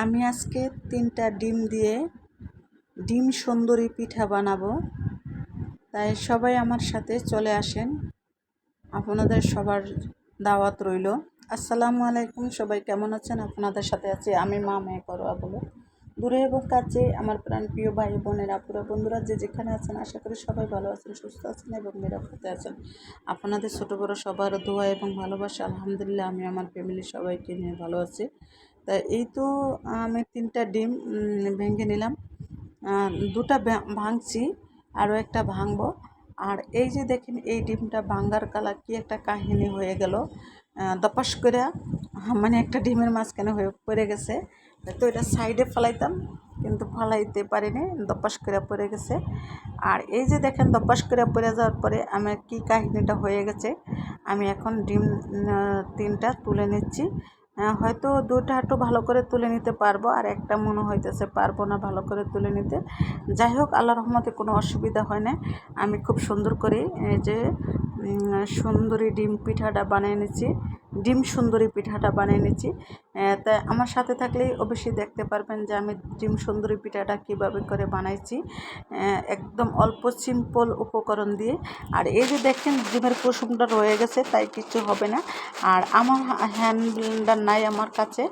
আমি আজকে 3টা ডিম দিয়ে ডিম সুন্দরী পিঠা বানাবো। তাই সবাই আমার সাথে চলে আসেন, আপনাদের সবার দাওয়াত রইল। আসসালামু আলাইকুম, সবাই কেমন আছেন? আপনাদের সাথে আছি আমি মা মেয়ে করোয়া বলে। দূরে এবং কাছে আমার প্রাণ প্রিয় ভাই বোনেরা, আপুরা বন্ধুরা যে যেখানে আছেন, আশা করি সবাই ভালো আছেন, সুস্থ আছেন এবং নিরাপদে আছেন। আপনাদের ছোটো বড়ো সবার দোয়া এবং ভালোবাসা, আলহামদুলিল্লাহ আমি আমার ফ্যামিলির সবাইকে নিয়ে ভালো আছি। তাই এই তো আমি 3টা ডিম ভেঙে নিলাম, 2টা ভাঙছি, আরও একটা ভাঙবো। আর এই যে দেখেন, এই ডিমটা ভাঙ্গার কালা কি একটা কাহিনী হয়ে গেল, দপাস করে মানে একটা ডিমের মাঝখানে হয়ে পড়ে গেছে। তো এটা সাইডে ফেলাইতাম, কিন্তু ফেলাইতে পারিনি, দপাস করে পড়ে গেছে। আর এই যে দেখেন, দপাস করে পড়ে যাওয়ার পরে আমার কি কাহিনীটা হয়ে গেছে, আমি এখন ডিম 3টা তুলে নিচ্ছি। হয়তো 2টা একটু ভালো করে তুলে নিতে পারবো, আর একটা মনে হইতেছে পারবো না ভালো করে তুলে নিতে। যাই হোক, আল্লাহর রহমতে কোনো অসুবিধা হয় না। আমি খুব সুন্দর করে এই যে সুন্দরী ডিম পিঠাটা বানিয়ে নিচ্ছি, ডিম সুন্দরী পিঠাটা বানিয়ে নিচ্ছি। তাই আমার সাথে থাকলেই অবশ্যই দেখতে পারবেন যে আমি ডিম সুন্দরী পিঠাটা কীভাবে করে বানাইছি, একদম অল্প সিম্পল উপকরণ দিয়ে। আর এই যে দেখেন, ডিমের কুসুমটা রয়ে গেছে, তাই কিছু হবে না। আর আমার হ্যান্ড ব্লেন্ডার নাই আমার কাছে,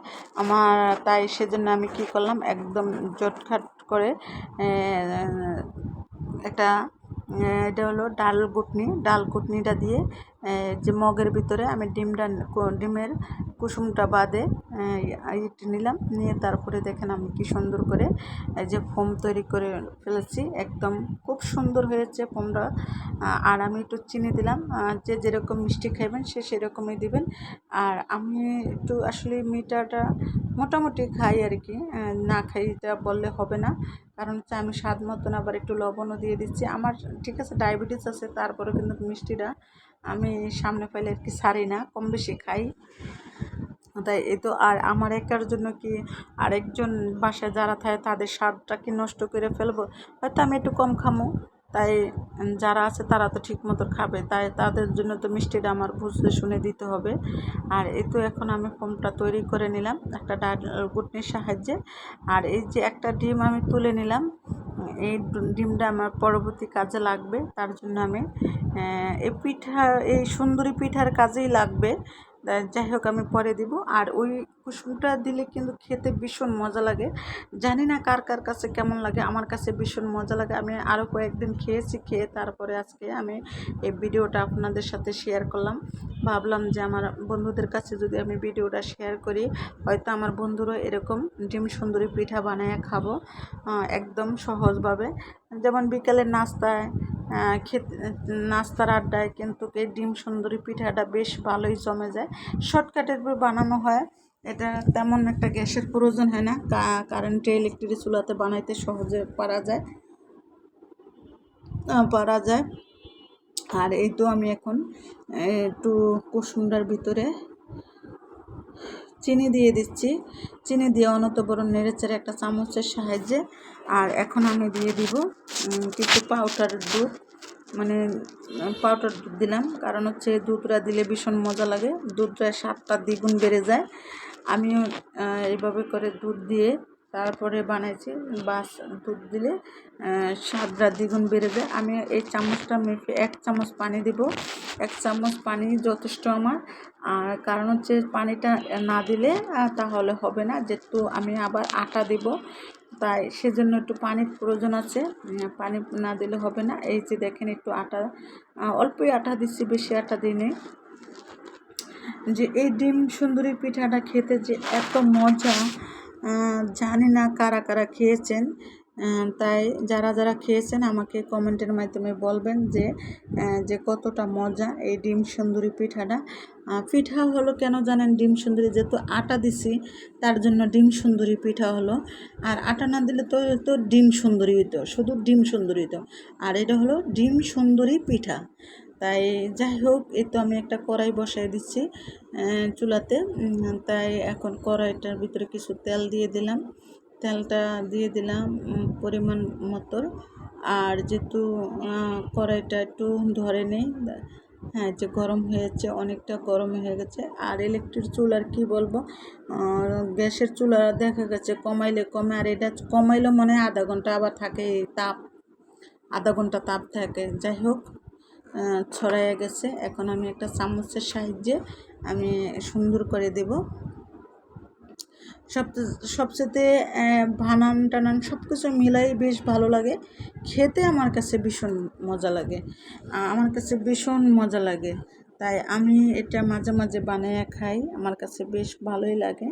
তাই সেজন্য আমি কি করলাম, একদম জটখাট করে একটা এটা হলো ডাল ঘুটনিটা দিয়ে যে মগের ভিতরে আমি ডিমের কুসুমটা বাদে নিলাম, নিয়ে তারপরে দেখেন আমি কি সুন্দর করে এই যে ফোম তৈরি করে ফেলেছি। একদম খুব সুন্দর হয়েছে ফোমটা। আর আমি একটু চিনি দিলাম, যে যেরকম মিষ্টি খাইবেন সে সেরকমই দিবেন। আর আমি একটু আসলে মিঠাটা মোটামুটি খাই আর কি, না খাই এটা বললে হবে না, কারণ হচ্ছে আমি স্বাদ মতন আবার একটু লবণও দিয়ে দিচ্ছি। আমার ঠিক আছে ডায়াবেটিস আছে, তারপরে কিন্তু মিষ্টিটা আমি সামনে পাইলে আর কি ছাড়ি না, কম বেশি খাই। তাই এই তো, আর আমার একার জন্য কি আরেকজন বাসায় যারা থাকে তাদের স্বাদটা কি নষ্ট করে ফেলবো? হয়তো আমি একটু কম খামো, তাই যারা আছে তারা তো ঠিক মতো খাবে, তাই তাদের জন্য তো মিষ্টিটা আমার বুঝে শুনে দিতে হবে। আর এই তো এখন আমি ফোমটা তৈরি করে নিলাম একটা ঘুটনির সাহায্যে। আর এই যে একটা ডিম আমি তুলে নিলাম, এই ডিমটা আমার পরবর্তী কাজে লাগবে, তার জন্য আমি এই সুন্দরী পিঠার কাজেই লাগবে। যাই হোক, আমি পরে দিব। আর ওই কুসুমটা দিলে কিন্তু খেতে ভীষণ মজা লাগে, জানি না কার কার কাছে কেমন লাগে, আমার কাছে ভীষণ মজা লাগে। আমি আরও কয়েকদিন খেয়েছি, খেয়ে তারপরে আজকে আমি এই ভিডিওটা আপনাদের সাথে শেয়ার করলাম। ভাবলাম যে আমার বন্ধুদের কাছে যদি আমি ভিডিওটা শেয়ার করি, হয়তো আমার বন্ধুরা এরকম ডিম সুন্দরী পিঠা বানায় খাবো, একদম সহজভাবে। যেমন বিকেলের নাস্তায় নাস্তার আড্ডায় কিন্তু এই ডিম সুন্দরী পিঠাটা বেশ ভালোই জমে যায়। শর্টকাটের উপর বানানো হয়, এটা তেমন একটা গ্যাসের প্রয়োজন হয় না, কারেন্টে ইলেকট্রিক চুলাতে বানাইতে সহজে পারা যায়। আর এই তো আমি এখন একটু কুসুমটার ভিতরে চিনি দিয়ে দিচ্ছি, চিনি দিয়ে অনতবরণ নেড়েচেড়ে একটা চামচের সাহায্যে। আর এখন আমি দিয়ে দিব কিছু পাউডার দুধ, মানে পাউডার দুধ দিলাম, কারণ হচ্ছে দুধটা দিলে ভীষণ মজা লাগে, দুধটা স্বাদটা দ্বিগুণ বেড়ে যায়। আমিও এইভাবে করে দুধ দিয়ে তারপরে বানাইছি, বাস দুধ দিলে স্বাদটা দ্বিগুণ বেড়ে যায়। আমি এই চামচটা মেপে 1 চামচ পানি দিব, 1 চামচ পানি যথেষ্ট আমার। আর কারণ হচ্ছে পানিটা না দিলে তাহলে হবে না, যেহেতু আমি আবার আটা দিব, তাই সেজন্য একটু পানির প্রয়োজন আছে, পানি না দিলে হবে না। এই যে দেখেন, একটু আটা, অল্পই আটা দিচ্ছি, বেশি আটা দিইনি। যে এই ডিম সুন্দরী পিঠাটা খেতে যে এত মজা, জানি না কারা কারা খেয়েছেন। তাই যারা যারা খেয়েছেন আমাকে কমেন্টের মাধ্যমে বলবেন যে কতটা মজা এই ডিম সুন্দরী পিঠাটা। পিঠা হলো কেন জানেন, ডিম সুন্দরী যেহেতু আটা দিছি, তার জন্য ডিম সুন্দরী পিঠা হলো। আর আটা না দিলে তো ডিম সুন্দরী হতো, শুধু ডিম সুন্দরী হতো। আর এটা হলো ডিম সুন্দরী পিঠা। তাই যাই হোক, এই তো আমি একটা কড়াই বসাই দিচ্ছি চুলাতে। তাই এখন কড়াইটার ভিতরে কিছু তেল দিয়ে দিলাম, তেলটা দিয়ে দিলাম পরিমাণ মতো। আর যেহেতু কড়াইটা একটু ধরে নেই, হ্যাঁ, যে গরম হয়েছে, অনেকটা গরম হয়ে গেছে। আর ইলেকট্রিক চুলার কি বলবো, গ্যাসের চুলা দেখা গেছে কমাইলে কমে, আর এটা কমাইলে মনে হয় আধা ঘন্টা আবার থাকে এই তাপ, আধা ঘন্টা তাপ থাকে। যাই হোক, ছড়াইয়া গেছে। এখন আমি একটা চামচের সাহায্যে আমি সুন্দর করে দেব। সবচেয়ে বানান টানান সব কিছু মিলাই বেশ ভালো লাগে খেতে। আমার কাছে ভীষণ মজা লাগে, আমার কাছে ভীষণ মজা লাগে। তাই আমি এটা মাঝে মাঝে বানিয়ে খাই, আমার কাছে বেশ ভালোই লাগে।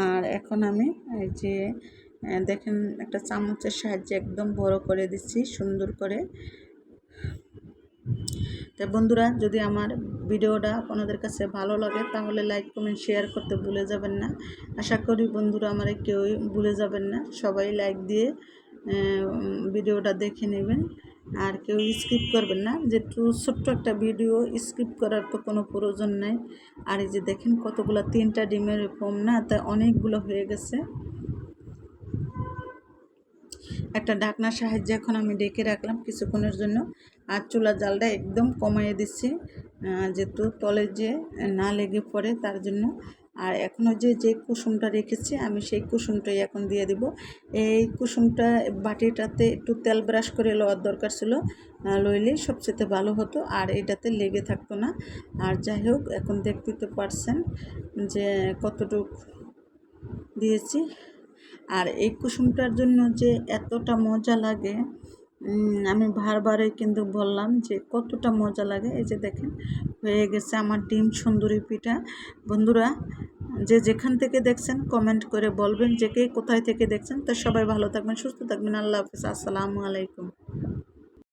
আর এখন আমি এই যে দেখেন একটা চামচের সাহায্যে একদম বড় করে দিচ্ছি সুন্দর করে। তো বন্ধুরা, যদি আমার ভিডিওটা আপনাদের কাছে ভালো লাগে তাহলে লাইক কমেন্ট শেয়ার করতে ভুলে যাবেন না। আশা করি বন্ধুরা আমার কেউই ভুলে যাবেন না, সবাই লাইক দিয়ে ভিডিওটা দেখে নেবেন। আর কেউ স্কিপ করবেন না, যেহেতু ছোট্ট একটা ভিডিও স্কিপ করার তো কোনো প্রয়োজন নেই। আর এই যে দেখেন কতগুলো, 3টা ডিমের কম না, তা অনেকগুলো হয়ে গেছে। একটা ঢাকনার সাহায্যে এখন আমি ডেকে রাখলাম কিছুক্ষণের জন্য। আর চুলার জালটা একদম কমাইয়ে দিচ্ছি, যেহেতু তলে যে না লেগে পড়ে তার জন্য। আর এখনও যে কুসুমটা রেখেছি আমি সেই কুসুমটাই এখন দিয়ে দিব। এই কুসুমটা বাটিটাতে একটু তেল ব্রাশ করে লওয়ার দরকার ছিল, লইলে সবচেয়ে ভালো হতো, আর এটাতে লেগে থাকতো না। আর যাই হোক, এখন দেখতে তো পারছেন যে কতটুকু দিয়েছি। আর এই কুসুমটার জন্য যে এতটা মজা লাগে, আমি বারবারই কিন্তু বললাম যে কতটা মজা লাগে। এই যে দেখেন হয়ে গেছে আমার ডিম সুন্দরী পিঠা। বন্ধুরা, যে যেখান থেকে দেখছেন কমেন্ট করে বলবেন যে কে কোথায় থেকে দেখছেন। তো সবাই ভালো থাকবেন, সুস্থ থাকবেন। আল্লাহ হাফিজ, আসসালামু আলাইকুম।